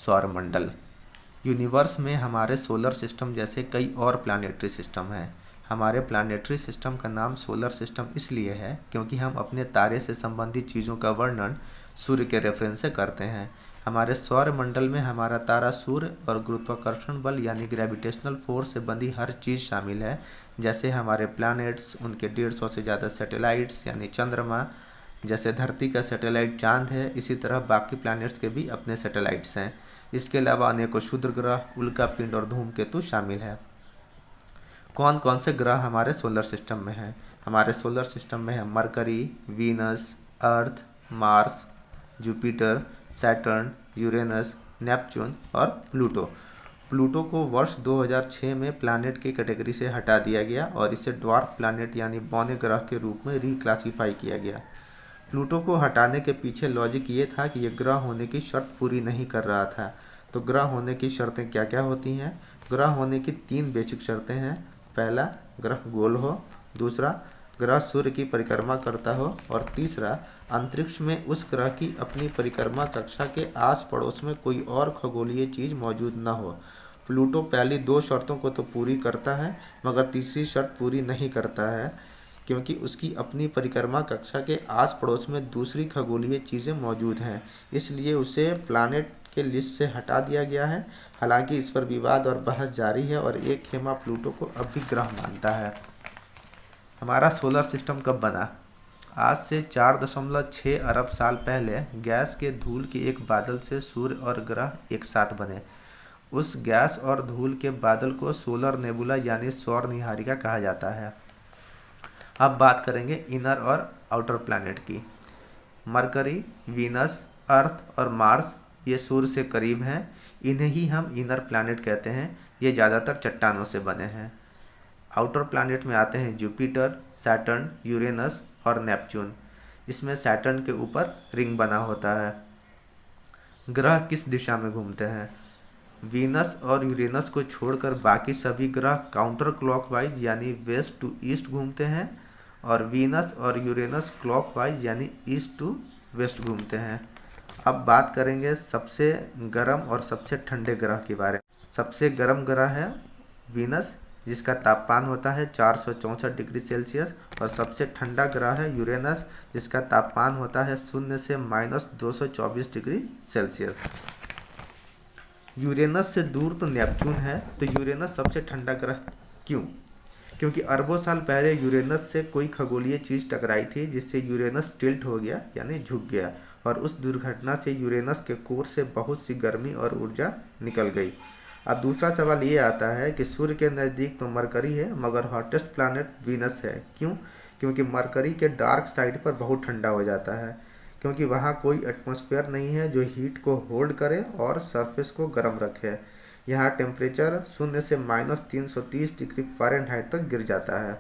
सौरमंडल। यूनिवर्स में हमारे सोलर सिस्टम जैसे कई और प्लानिटरी सिस्टम हैं। हमारे प्लानिटरी सिस्टम का नाम सोलर सिस्टम इसलिए है क्योंकि हम अपने तारे से संबंधित चीज़ों का वर्णन सूर्य के रेफरेंस से करते हैं। हमारे सौरमंडल में हमारा तारा, सूर्य और गुरुत्वाकर्षण बल यानी ग्रेविटेशनल फोर्स से बंधी हर चीज़ शामिल है, जैसे हमारे प्लैनेट्स, उनके 150 से ज़्यादा सैटेलाइट्स यानी चंद्रमा, जैसे धरती का सैटेलाइट चांद है, इसी तरह बाकी प्लैनेट्स के भी अपने सैटेलाइट्स हैं। इसके अलावा अनेकों क्षुद्र ग्रह, उल्कापिंड और धूमकेतु शामिल है। कौन कौन से ग्रह हमारे सोलर सिस्टम में हैं? हमारे सोलर सिस्टम में है Mercury, Venus, Earth, Mars, Jupiter, Saturn, Uranus, Neptune और प्लूटो। प्लूटो को वर्ष 2006 में प्लैनेट की कैटेगरी से हटा दिया गया और इसे ड्वार्फ प्लैनेट यानी बौने ग्रह के रूप में रिक्लासिफाई किया गया। प्लूटो को हटाने के पीछे लॉजिक ये था कि यह ग्रह होने की शर्त पूरी नहीं कर रहा था। तो ग्रह होने की शर्तें क्या क्या होती हैं? ग्रह होने की 3 बेसिक शर्तें हैं। पहला, ग्रह गोल हो। दूसरा, ग्रह सूर्य की परिक्रमा करता हो। और तीसरा, अंतरिक्ष में उस ग्रह की अपनी परिक्रमा कक्षा के आस पड़ोस में कोई और खगोलीय चीज़ मौजूद न हो। प्लूटो पहली 2 शर्तों को तो पूरी करता है, मगर तीसरी शर्त पूरी नहीं करता है क्योंकि उसकी अपनी परिक्रमा कक्षा के आस पड़ोस में दूसरी खगोलीय चीज़ें मौजूद हैं, इसलिए उसे प्लैनेट के लिस्ट से हटा दिया गया है। हालांकि इस पर विवाद और बहस जारी है और एक खेमा प्लूटो को अब भी ग्रह मानता है। हमारा सोलर सिस्टम कब बना? आज से 4.6 अरब साल पहले गैस के धूल के एक बादल से सूर्य और ग्रह एक साथ बने। उस गैस और धूल के बादल को सोलर नेबुला यानी सौर निहारिका कहा जाता है। अब बात करेंगे इनर और आउटर प्लैनेट की। मरकरी, वीनस, अर्थ और मार्स ये सूर्य से करीब हैं। इन्हें ही हम इनर प्लैनेट कहते हैं। ये ज़्यादातर चट्टानों से बने हैं। आउटर प्लैनेट में आते हैं जुपिटर, सैटर्न, यूरेनस और नेपच्यून। इसमें सैटर्न के ऊपर रिंग बना होता है। ग्रह किस दिशा में घूमते हैं? वीनस और यूरेनस को छोड़कर बाकी सभी ग्रह काउंटर क्लॉकवाइज यानी वेस्ट टू ईस्ट घूमते हैं और वीनस और यूरेनस क्लॉकवाइज यानी ईस्ट टू वेस्ट घूमते हैं। अब बात करेंगे सबसे गर्म और सबसे ठंडे ग्रह के बारे में। सबसे गर्म ग्रह है वीनस, जिसका तापमान होता है 464 डिग्री सेल्सियस, और सबसे ठंडा ग्रह है यूरेनस, जिसका तापमान होता है 0 से -224 डिग्री सेल्सियस। यूरेनस से दूर तो नेपच्यून है। तो यूरेनस सबसे ठंडा ग्रह क्यों? क्योंकि अरबों साल पहले यूरेनस से कोई खगोलीय चीज़ टकराई थी, जिससे यूरेनस टिल्ट हो गया यानी झुक गया, और उस दुर्घटना से यूरेनस के कोर से बहुत सी गर्मी और ऊर्जा निकल गई। अब दूसरा सवाल ये आता है कि सूर्य के नज़दीक तो मरकरी है, मगर हॉटेस्ट प्लैनेट वीनस है। क्यों? क्योंकि मरकरी के डार्क साइड पर बहुत ठंडा हो जाता है, क्योंकि वहाँ कोई एटमॉस्फेयर नहीं है जो हीट को होल्ड करे और सरफेस को गर्म रखे। यहाँ टेम्परेचर 0 से -330 डिग्री फ़ारेनहाइट तक गिर जाता है।